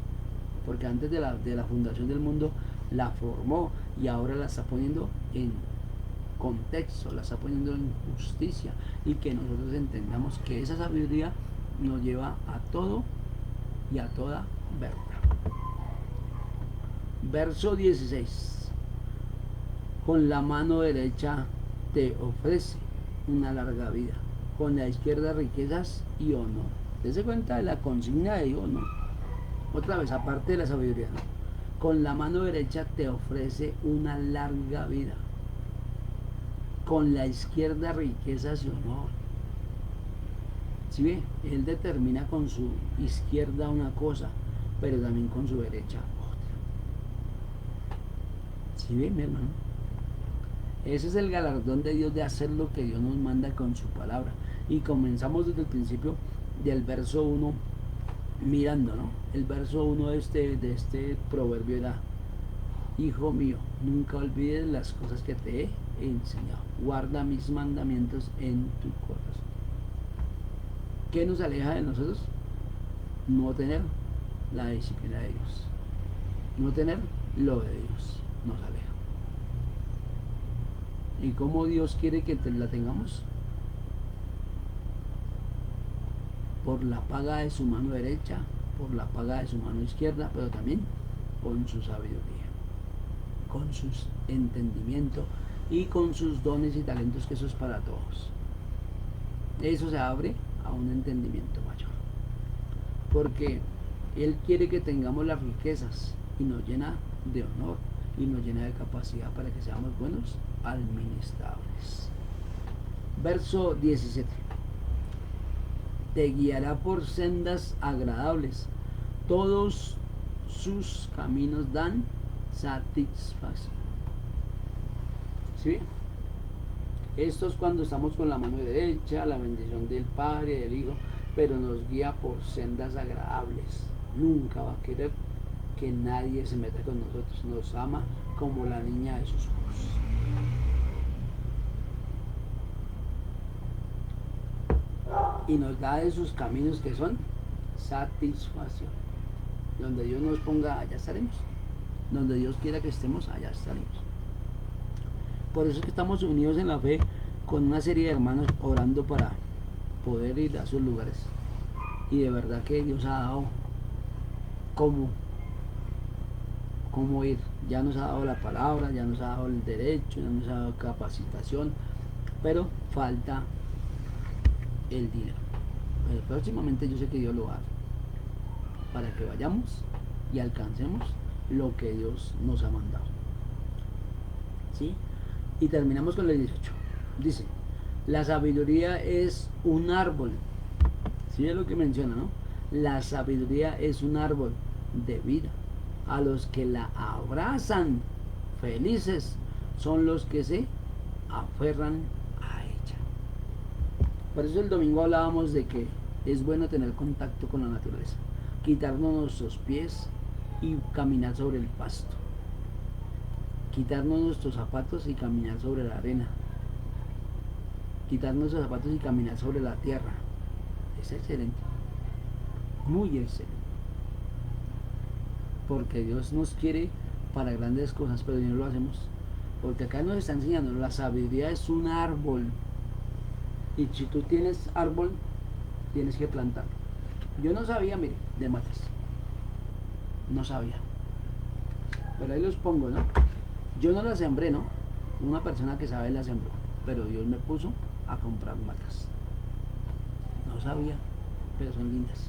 Porque antes de la fundación del mundo la formó, y ahora la está poniendo en contexto, la está poniendo en justicia, y que nosotros entendamos que esa sabiduría nos lleva a todo y a toda verdad. Verso 16. Con la mano derecha te ofrece una larga vida, con la izquierda riquezas y honor. Dese cuenta de la consigna de Dios, ¿no? Otra vez, aparte de la sabiduría, ¿no? Con la mano derecha te ofrece una larga vida, con la izquierda riquezas y honor. ¿Sí ve? Él determina con su izquierda una cosa, pero también con su derecha otra. ¿Sí ve, mi hermano? Ese es el galardón de Dios de hacer lo que Dios nos manda con su palabra. Y comenzamos desde el principio del verso 1 mirando, ¿no? El verso 1 de este proverbio era: Hijo mío, nunca olvides las cosas que te he enseñado. Guarda mis mandamientos en tu corazón. ¿Qué nos aleja de nosotros? No tener la disciplina de Dios. No tener lo de Dios nos aleja. ¿Y cómo Dios quiere que la tengamos? Por la paga de su mano derecha, por la paga de su mano izquierda, pero también con su sabiduría, con su entendimiento y con sus dones y talentos, que eso es para todos. Eso se abre a un entendimiento mayor, porque Él quiere que tengamos las riquezas y nos llena de honor y nos llena de capacidad para que seamos buenos administradores. Verso 17: Te guiará por sendas agradables, todos sus caminos dan satisfacción. ¿Sí? Esto es cuando estamos con la mano derecha, la bendición del Padre, del Hijo, pero nos guía por sendas agradables. Nunca va a querer que nadie se meta con nosotros. Nos ama como la niña de sus ojos. Y nos da de sus caminos, que son satisfacción. Donde Dios nos ponga, allá estaremos. Donde Dios quiera que estemos, allá estaremos. Por eso es que estamos unidos en la fe con una serie de hermanos orando para poder ir a esos lugares. Y de verdad que Dios ha dado cómo ir. Ya nos ha dado la palabra, ya nos ha dado el derecho, ya nos ha dado capacitación, pero falta el dinero. Pero próximamente yo sé que Dios lo va a dar para que vayamos y alcancemos lo que Dios nos ha mandado. ¿Sí? Y terminamos con el 18. Dice: la sabiduría es un árbol. ¿Sí es lo que menciona, no? La sabiduría es un árbol de vida. A los que la abrazan, felices son los que se aferran a ella. Por eso el domingo hablábamos de que es bueno tener contacto con la naturaleza, quitarnos nuestros pies y caminar sobre el pasto, quitarnos nuestros zapatos y caminar sobre la arena, quitarnos nuestros zapatos y caminar sobre la tierra. Es excelente, muy excelente, porque Dios nos quiere para grandes cosas, pero no lo hacemos, porque acá nos está enseñando: la sabiduría es un árbol, y si tú tienes árbol, tienes que plantarlo. Yo no sabía, mire, de matas, no sabía, pero ahí los pongo, ¿no? Yo no la sembré, ¿no? Una persona que sabe la sembró, pero Dios me puso a comprar matas. No sabía, pero son lindas,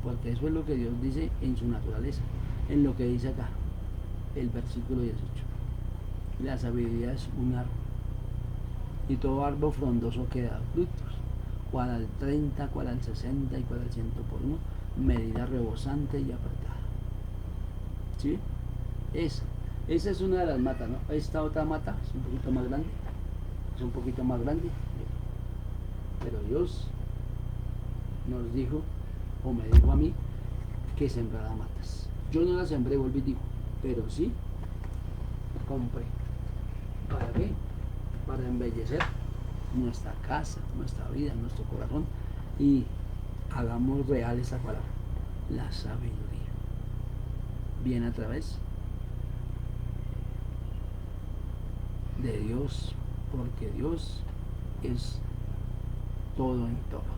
porque eso es lo que Dios dice en su naturaleza, en lo que dice acá, el versículo 18. La sabiduría es un árbol, y todo árbol frondoso que da frutos, cual al 30, cual al 60 y cual al 100 por uno, medida rebosante y apretada. ¿Sí? Esa es una de las matas, ¿no? Esta otra mata es un poquito más grande, pero Dios nos dijo, o me dijo a mí, que sembrara matas. Yo no las sembré, volví y digo, pero sí compré. ¿Para qué? Para embellecer nuestra casa, nuestra vida, nuestro corazón, y hagamos real esa palabra, la sabiduría. Viene a través de Dios, porque Dios es todo en todo.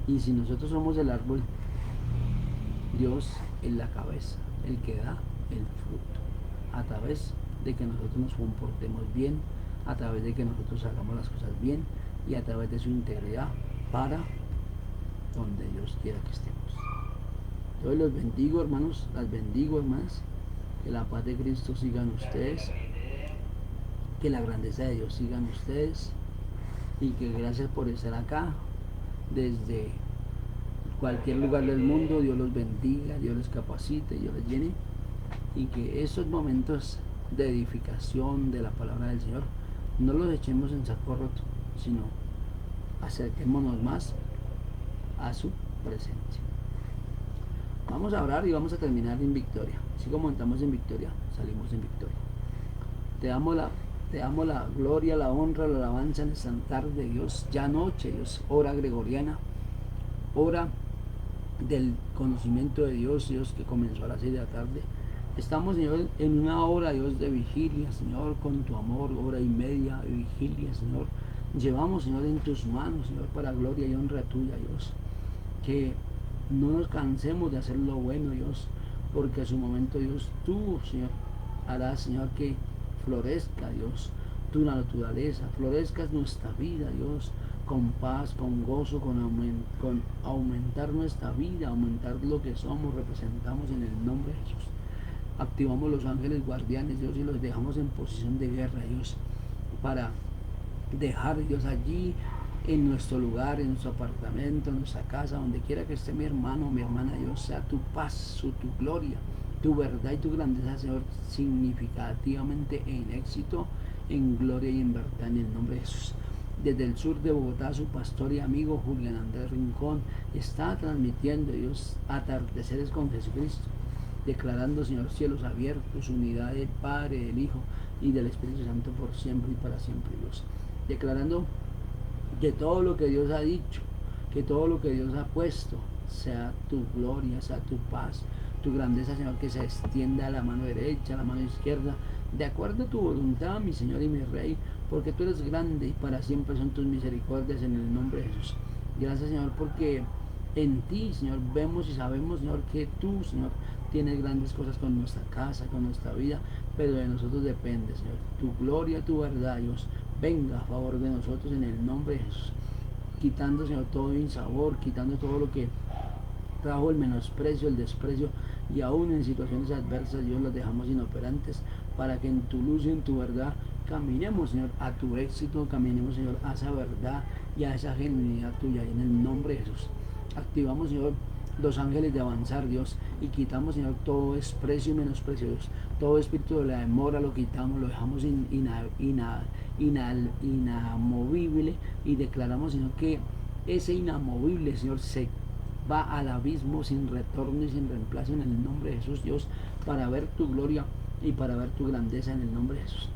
Y si nosotros somos el árbol, Dios es la cabeza, el que da el fruto a través de que nosotros nos comportemos bien, a través de que nosotros hagamos las cosas bien y a través de su integridad para donde Dios quiera que estemos. Entonces los bendigo, hermanos, las bendigo, hermanas, que la paz de Cristo siga en ustedes, que la grandeza de Dios siga en ustedes y que gracias por estar acá desde cualquier lugar del mundo. Dios los bendiga, Dios les capacite, Dios les llene y que esos momentos de edificación de la palabra del Señor no los echemos en saco roto, sino acerquémonos más a su presencia. Vamos a orar y vamos a terminar en victoria. Así como entramos en victoria, salimos en victoria. Te damos la gloria, la honra, la alabanza en esta tarde, Dios. Ya noche, Dios, hora gregoriana, hora del conocimiento de Dios, Dios, que comenzó a las 6 de la tarde. Estamos, Señor, en una hora, Dios, de vigilia, Señor, con tu amor, hora y media de vigilia, Señor. Llevamos, Señor, en tus manos, Señor, para gloria y honra tuya, Dios. Que no nos cansemos de hacer lo bueno, Dios, porque a su momento, Dios, tú, Señor, harás, Señor, que florezca, Dios, tu naturaleza, florezca nuestra vida, Dios, con paz, con gozo, con aumentar nuestra vida, aumentar lo que somos, representamos en el nombre de Jesús. Activamos los ángeles guardianes, Dios, y los dejamos en posición de guerra, Dios, para dejar, Dios, allí en nuestro lugar, en nuestro apartamento, en nuestra casa, donde quiera que esté mi hermano o mi hermana, Dios, sea tu paz, tu gloria, tu verdad y tu grandeza, Señor, significativamente en éxito, en gloria y en verdad, en el nombre de Jesús. Desde el sur de Bogotá, su pastor y amigo Julián Andrés Rincón está transmitiendo, Dios, atardeceres con Jesucristo, declarando, Señor, cielos abiertos, unidad del Padre, del Hijo y del Espíritu Santo por siempre y para siempre, Dios. Declarando que todo lo que Dios ha dicho, que todo lo que Dios ha puesto, sea tu gloria, sea tu paz, tu grandeza, Señor, que se extienda a la mano derecha, a la mano izquierda, de acuerdo a tu voluntad, mi Señor y mi Rey, porque tú eres grande y para siempre son tus misericordias en el nombre de Jesús. Gracias, Señor, porque en ti, Señor, vemos y sabemos, Señor, que tú, Señor, tienes grandes cosas con nuestra casa, con nuestra vida, pero de nosotros depende, Señor. Tu gloria, tu verdad, Dios, venga a favor de nosotros en el nombre de Jesús, quitando, Señor, todo insabor, quitando todo lo que trajo el menosprecio, el desprecio, y aún en situaciones adversas, Dios, las dejamos inoperantes para que en tu luz y en tu verdad caminemos, Señor, a tu éxito, caminemos, Señor, a esa verdad y a esa genuinidad tuya, en el nombre de Jesús. Activamos, Señor, los ángeles de avanzar, Dios, y quitamos, Señor, todo desprecio y menosprecio, Dios, todo espíritu de la demora lo quitamos, lo dejamos inamovible, y declaramos, Señor, que ese inamovible, Señor, se va al abismo sin retorno y sin reemplazo en el nombre de Jesús, Dios, para ver tu gloria y para ver tu grandeza en el nombre de Jesús.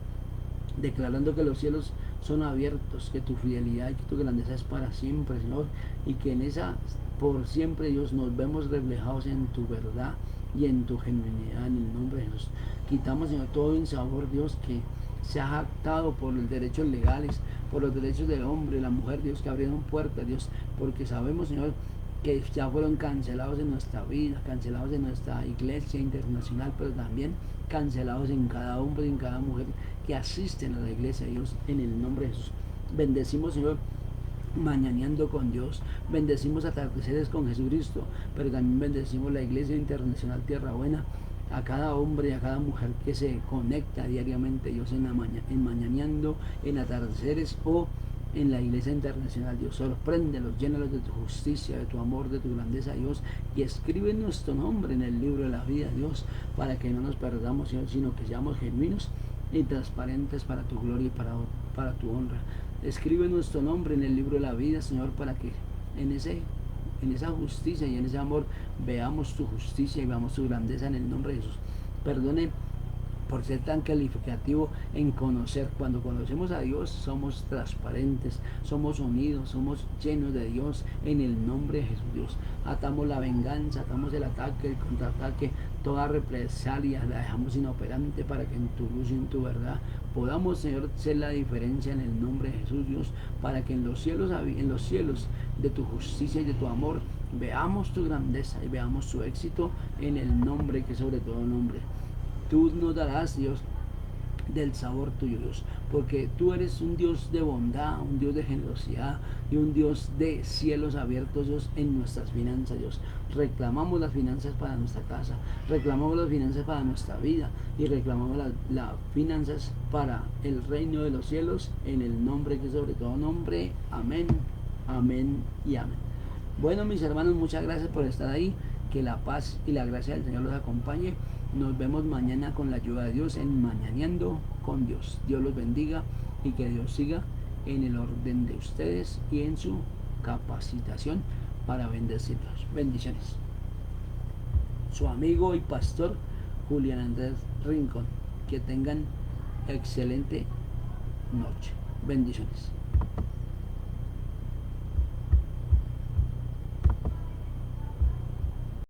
Declarando que los cielos son abiertos, que tu fidelidad y que tu grandeza es para siempre, Señor, y que en esa por siempre, Dios, nos vemos reflejados en tu verdad y en tu genuinidad en el nombre de Jesús. Quitamos, Señor, todo insabor, Dios, que se ha jactado por los derechos legales, por los derechos del hombre, la mujer, Dios, que abrieron puertas, Dios, porque sabemos, Señor, que ya fueron cancelados en nuestra vida, cancelados en nuestra iglesia internacional, pero también cancelados en cada hombre y en cada mujer que asisten a la iglesia, Dios, en el nombre de Jesús. Bendecimos, Señor, mañaneando con Dios, bendecimos atardeceres con Jesucristo, pero también bendecimos la Iglesia Internacional Tierra Buena, a cada hombre y a cada mujer que se conecta diariamente, Dios, en mañaneando, en atardeceres o en la Iglesia Internacional. Dios, sorpréndelos, llénalos de tu justicia, de tu amor, de tu grandeza, Dios, y escribe nuestro nombre en el libro de la vida, Dios, para que no nos perdamos, Señor, sino que seamos genuinos y transparentes para tu gloria y para tu honra. Escribe nuestro nombre en el libro de la vida, Señor, para que en esa justicia y en ese amor veamos tu justicia y veamos tu grandeza en el nombre de Jesús. Perdone por ser tan calificativo en conocer. Cuando conocemos a Dios somos transparentes, somos unidos, somos llenos de Dios en el nombre de Jesús. Dios, atamos la venganza, atamos el ataque, el contraataque, toda represalia la dejamos inoperante para que en tu luz y en tu verdad podamos, Señor, ser la diferencia en el nombre de Jesús, Dios, para que en los cielos de tu justicia y de tu amor veamos tu grandeza y veamos tu éxito en el nombre que sobre todo nombre. Tú nos darás, Dios, del sabor tuyo, Dios, porque tú eres un Dios de bondad, un Dios de generosidad y un Dios de cielos abiertos, Dios, en nuestras finanzas, Dios. Reclamamos las finanzas para nuestra casa, reclamamos las finanzas para nuestra vida y reclamamos las finanzas para el reino de los cielos, en el nombre que es sobre todo nombre. Amén, amén y amén. Bueno, mis hermanos, muchas gracias por estar ahí. Que la paz y la gracia del Señor los acompañe. Nos vemos mañana con la ayuda de Dios en Mañaneando con Dios. Dios los bendiga y que Dios siga en el orden de ustedes y en su capacitación para bendecirlos. Bendiciones. Su amigo y pastor Julián Andrés Rincón. Que tengan excelente noche. Bendiciones.